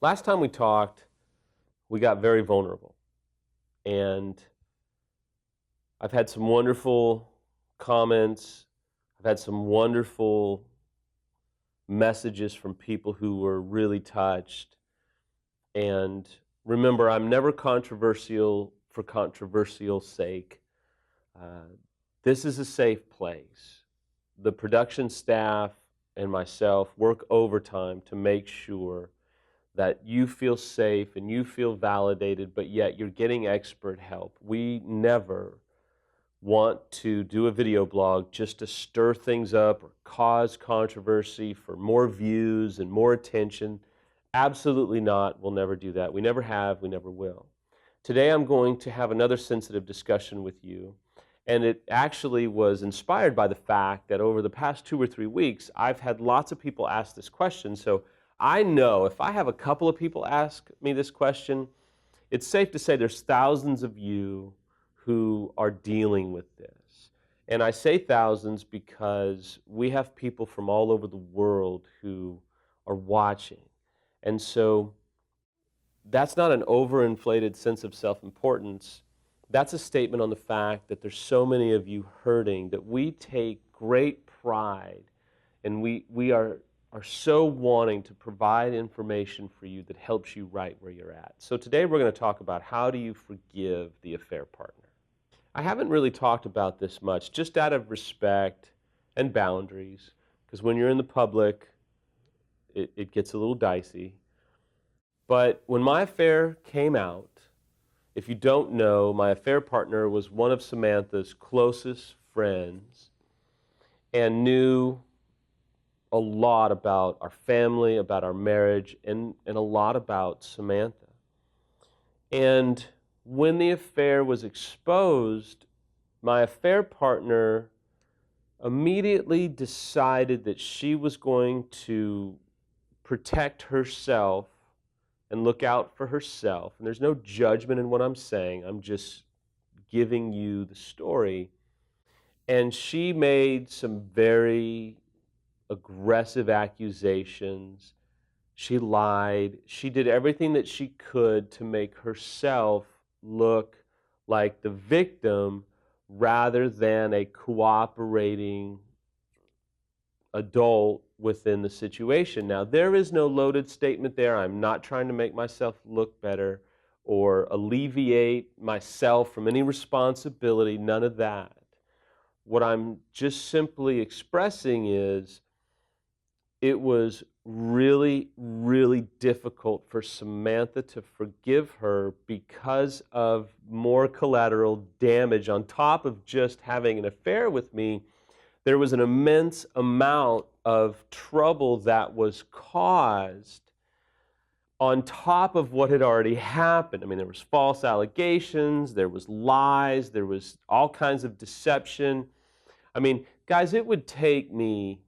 Last time we talked, we got very vulnerable. And I've had some wonderful comments. I've had some wonderful messages from people who were really touched. And remember, I'm never controversial for controversial sake. This is a safe place. The production staff and myself work overtime to make sure that you feel safe and you feel validated, but yet you're getting expert help. We never want to do a video blog just to stir things up or cause controversy for more views and more attention. Absolutely not. We'll never do that. We never have. We never will. Today I'm going to have another sensitive discussion with you. And it actually was inspired by the fact that over the past 2 or 3 weeks, I've had lots of people ask this question. So I know if I have a couple of people ask me this question, it's safe to say there's thousands of you who are dealing with this. And I say thousands because we have people from all over the world who are watching. And so that's not an overinflated sense of self-importance. That's a statement on the fact that there's so many of you hurting that we take great pride and we are so wanting to provide information for you that helps you right where you're at. So today we're going to talk about how do you forgive the affair partner. I haven't really talked about this much, just out of respect and boundaries, because when you're in the public, it gets a little dicey. But when my affair came out, if you don't know, my affair partner was one of Samantha's closest friends and knew a lot about our family, about our marriage, and a lot about Samantha. And when the affair was exposed, my affair partner immediately decided that she was going to protect herself and look out for herself. And there's no judgment in what I'm saying. I'm just giving you the story. And she made some very aggressive accusations. She lied. She did everything that she could to make herself look like the victim rather than a cooperating adult within the situation. Now, there is no loaded statement there. I'm not trying to make myself look better or alleviate myself from any responsibility, none of that. What I'm just simply expressing is it was really, really difficult for Samantha to forgive her because of more collateral damage. On top of just having an affair with me, there was an immense amount of trouble that was caused on top of what had already happened. I mean, there was false allegations, there was lies, there was all kinds of deception. I mean, guys, it would take me,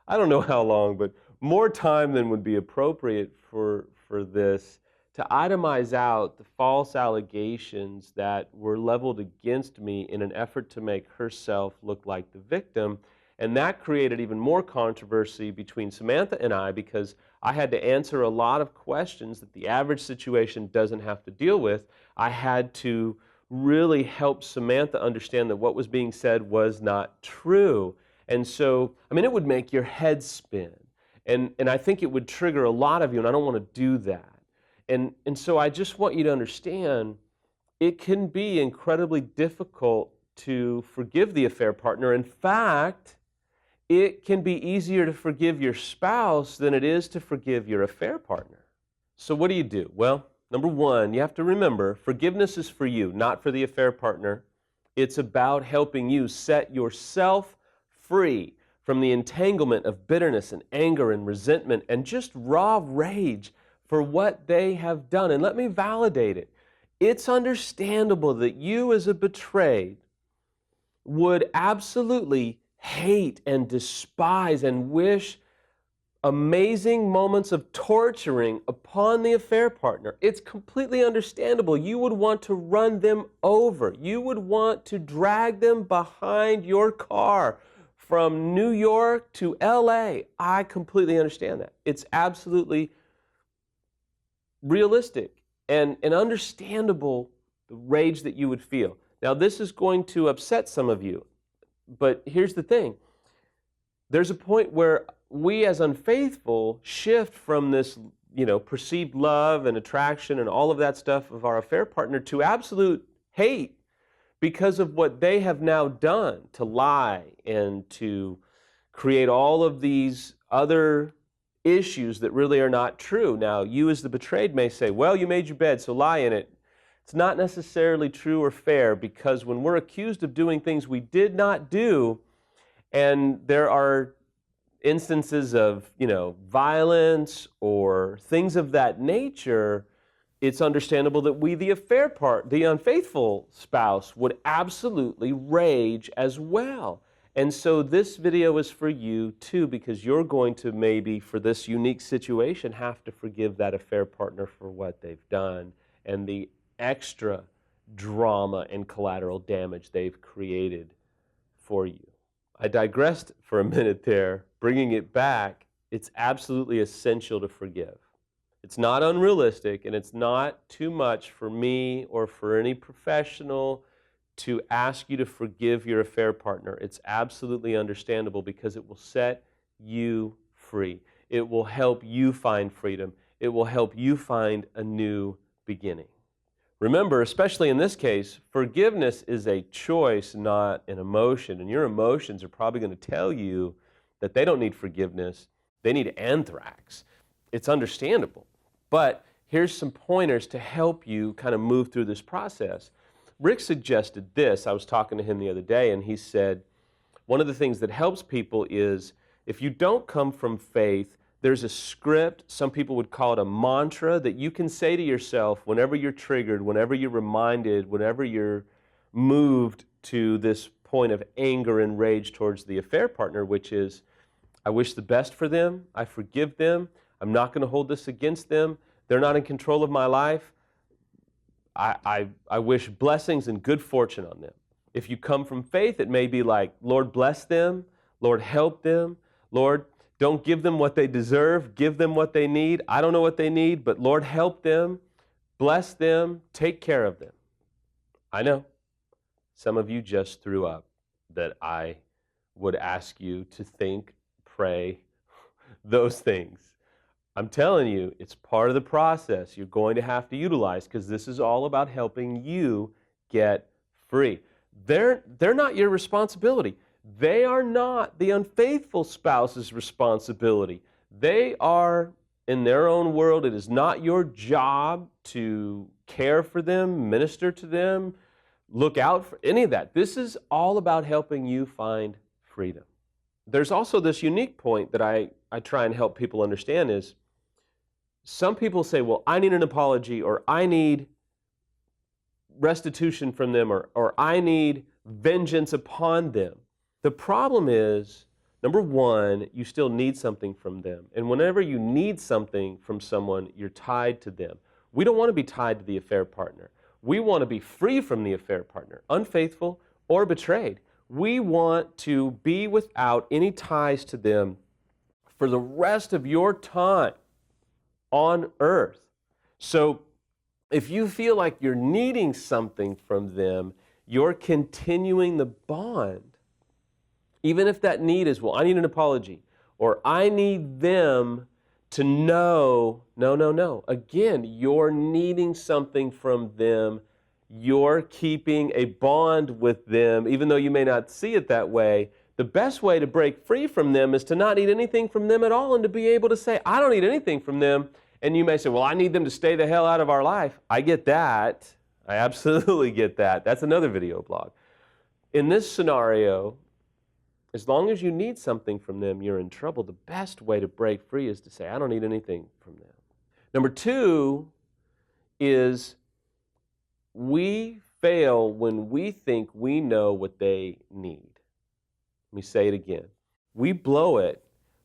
I don't know how long, but more time than would be appropriate for this to itemize out the false allegations that were leveled against me in an effort to make herself look like the victim. And that created even more controversy between Samantha and I because I had to answer a lot of questions that the average situation doesn't have to deal with. I had to really help Samantha understand that what was being said was not true. And so, I mean, it would make your head spin. And I think it would trigger a lot of you, and I don't want to do that. And so I just want you to understand it can be incredibly difficult to forgive the affair partner. In fact, it can be easier to forgive your spouse than it is to forgive your affair partner. So what do you do? Well, number one, you have to remember, forgiveness is for you, not for the affair partner. It's about helping you set yourself free from the entanglement of bitterness and anger and resentment and just raw rage for what they have done. And let me validate it. It's understandable that you as a betrayed would absolutely hate and despise and wish amazing moments of torturing upon the affair partner. It's completely understandable. You would want to run them over. You would want to drag them behind your car from New York to LA. I completely understand that. It's absolutely realistic and understandable, the rage that you would feel. Now, this is going to upset some of you, but here's the thing. There's a point where we as unfaithful shift from this, perceived love and attraction and all of that stuff of our affair partner to absolute hate because of what they have now done to lie and to create all of these other issues that really are not true. Now, you as the betrayed may say, well, you made your bed, so lie in it. It's not necessarily true or fair, because when we're accused of doing things we did not do, and there are instances of, violence or things of that nature, it's understandable that we, the unfaithful spouse, would absolutely rage as well. And so this video is for you too, because you're going to maybe, for this unique situation, have to forgive that affair partner for what they've done and the extra drama and collateral damage they've created for you. I digressed for a minute there. Bringing it back, it's absolutely essential to forgive. It's not unrealistic, and it's not too much for me or for any professional to ask you to forgive your affair partner. It's absolutely understandable, because it will set you free. It will help you find freedom. It will help you find a new beginning. Remember, especially in this case, forgiveness is a choice, not an emotion. And your emotions are probably going to tell you that they don't need forgiveness. They need anthrax. It's understandable. But here's some pointers to help you kind of move through this process. Rick suggested this. I was talking to him the other day, and he said, one of the things that helps people is if you don't come from faith, there's a script, some people would call it a mantra, that you can say to yourself whenever you're triggered, whenever you're reminded, whenever you're moved to this point of anger and rage towards the affair partner, which is, I wish the best for them, I forgive them, I'm not going to hold this against them, they're not in control of my life, I wish blessings and good fortune on them. If you come from faith, it may be like, Lord, bless them, Lord, help them, Lord, don't give them what they deserve, give them what they need. I don't know what they need, but Lord, help them, bless them, take care of them. I know some of you just threw up that I would ask you to think, pray, those things. I'm telling you, it's part of the process you're going to have to utilize, because this is all about helping you get free. They're not your responsibility. They are not the unfaithful spouse's responsibility. They are in their own world. It is not your job to care for them, minister to them, look out for any of that. This is all about helping you find freedom. There's also this unique point that I try and help people understand is, some people say, well, I need an apology, or I need restitution from them, or I need vengeance upon them. The problem is, number one, you still need something from them. And whenever you need something from someone, you're tied to them. We don't want to be tied to the affair partner. We want to be free from the affair partner, unfaithful or betrayed. We want to be without any ties to them for the rest of your time on earth. So if you feel like you're needing something from them, you're continuing the bond. Even if that need is, well, I need an apology, or I need them to know, no. Again, you're needing something from them. You're keeping a bond with them, even though you may not see it that way. The best way to break free from them is to not need anything from them at all, and to be able to say, I don't need anything from them. And you may say, well, I need them to stay the hell out of our life. I get that. I absolutely get that. That's another video blog. In this scenario, as long as you need something from them, you're in trouble. The best way to break free is to say, I don't need anything from them. Number two is, we fail when we think we know what they need. Let me say it again. We blow it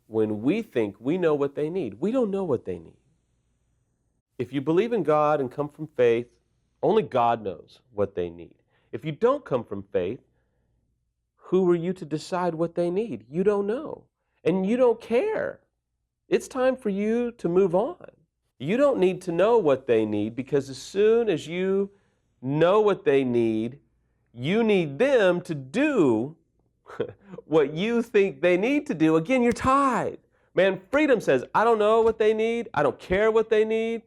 when we think we know what they need. We don't know what they need. If you believe in God and come from faith, only God knows what they need. If you don't come from faith, who are you to decide what they need? You don't know. And you don't care. It's time for you to move on. You don't need to know what they need, because as soon as you know what they need, you need them to do what you think they need to do. Again, you're tied. Man, freedom says, I don't know what they need. I don't care what they need.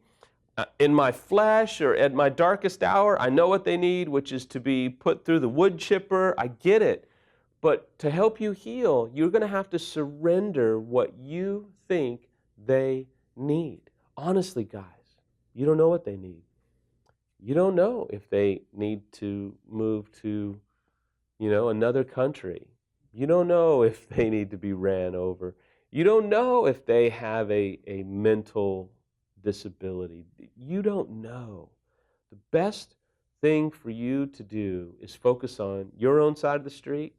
In my flesh or at my darkest hour, I know what they need, which is to be put through the wood chipper. I get it. But to help you heal, you're going to have to surrender what you think they need. Honestly, guys, you don't know what they need. You don't know if they need to move to, another country. You don't know if they need to be ran over. You don't know if they have a mental disability. You don't know. The best thing for you to do is focus on your own side of the street,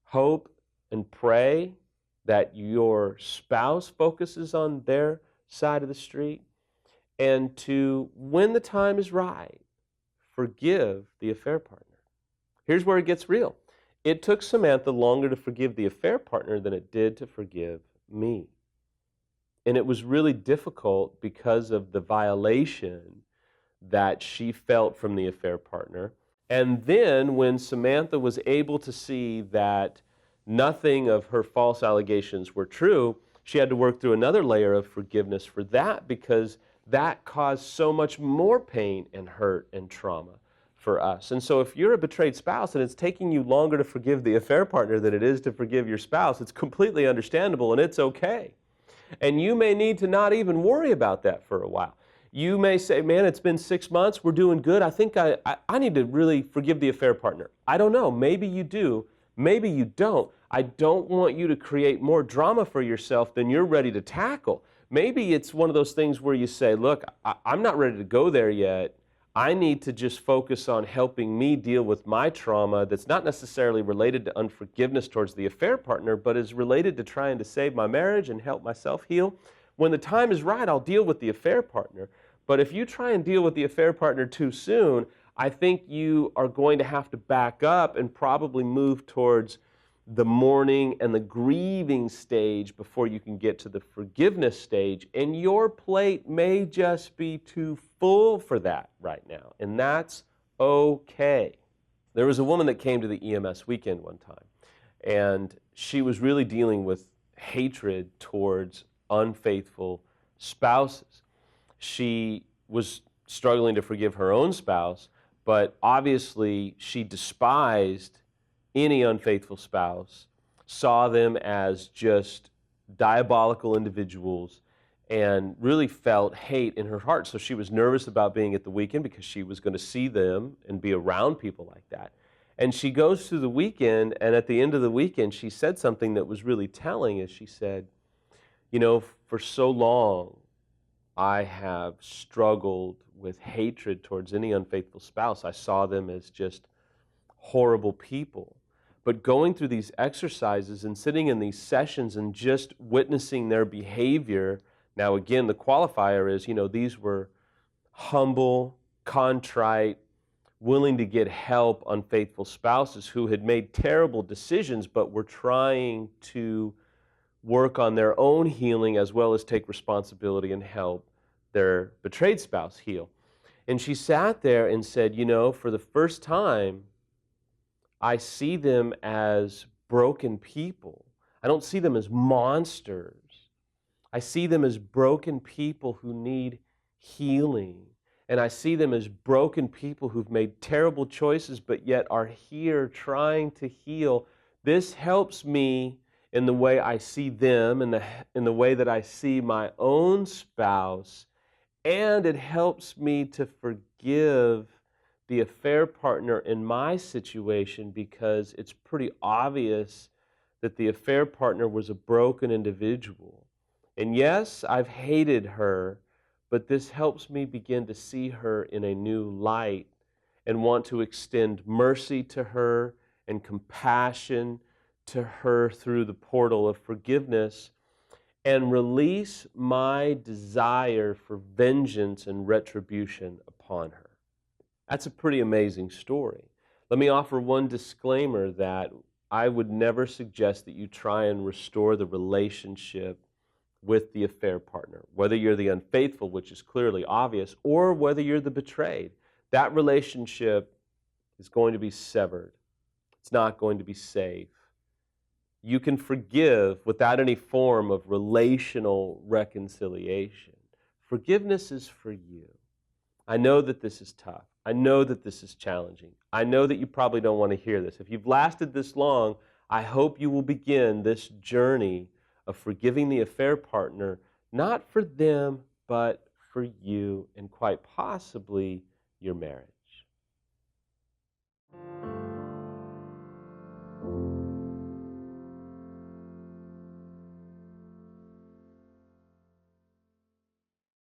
hope and pray that your spouse focuses on their side of the street, and to, when the time is right, forgive the affair partner. Here's where it gets real. It took Samantha longer to forgive the affair partner than it did to forgive me. And it was really difficult because of the violation that she felt from the affair partner. And then when Samantha was able to see that nothing of her false allegations were true, she had to work through another layer of forgiveness for that, because that caused so much more pain and hurt and trauma for us. And so if you're a betrayed spouse and it's taking you longer to forgive the affair partner than it is to forgive your spouse, it's completely understandable and it's okay. And you may need to not even worry about that for a while. You may say, man, it's been 6 months, we're doing good. I think I need to really forgive the affair partner. I don't know. Maybe you do. Maybe you don't. I don't want you to create more drama for yourself than you're ready to tackle. Maybe it's one of those things where you say, look, I'm not ready to go there yet. I need to just focus on helping me deal with my trauma that's not necessarily related to unforgiveness towards the affair partner, but is related to trying to save my marriage and help myself heal. When the time is right, I'll deal with the affair partner. But if you try and deal with the affair partner too soon, I think you are going to have to back up and probably move towards the mourning and the grieving stage before you can get to the forgiveness stage. And your plate may just be too full for that right now. And that's okay. There was a woman that came to the EMS weekend one time, and she was really dealing with hatred towards unfaithful spouses. She was struggling to forgive her own spouse, but obviously she despised any unfaithful spouse, saw them as just diabolical individuals, and really felt hate in her heart. So she was nervous about being at the weekend because she was going to see them and be around people like that. And she goes through the weekend, and at the end of the weekend, she said something that was really telling. As she said, for so long, I have struggled with hatred towards any unfaithful spouse. I saw them as just horrible people. But going through these exercises and sitting in these sessions and just witnessing their behavior, now again, the qualifier is, these were humble, contrite, willing to get help unfaithful spouses who had made terrible decisions but were trying to work on their own healing as well as take responsibility and help their betrayed spouse heal. And she sat there and said, for the first time, I see them as broken people. I don't see them as monsters. I see them as broken people who need healing. And I see them as broken people who've made terrible choices but yet are here trying to heal. This helps me in the way I see them, in the way that I see my own spouse, and it helps me to forgive the affair partner in my situation, because it's pretty obvious that the affair partner was a broken individual. And yes, I've hated her, but this helps me begin to see her in a new light and want to extend mercy to her and compassion to her through the portal of forgiveness, and release my desire for vengeance and retribution upon her. That's a pretty amazing story. Let me offer one disclaimer that I would never suggest that you try and restore the relationship with the affair partner, whether you're the unfaithful, which is clearly obvious, or whether you're the betrayed. That relationship is going to be severed. It's not going to be safe. You can forgive without any form of relational reconciliation. Forgiveness is for you. I know that this is tough. I know that this is challenging. I know that you probably don't want to hear this. If you've lasted this long, I hope you will begin this journey of forgiving the affair partner, not for them, but for you and quite possibly your marriage.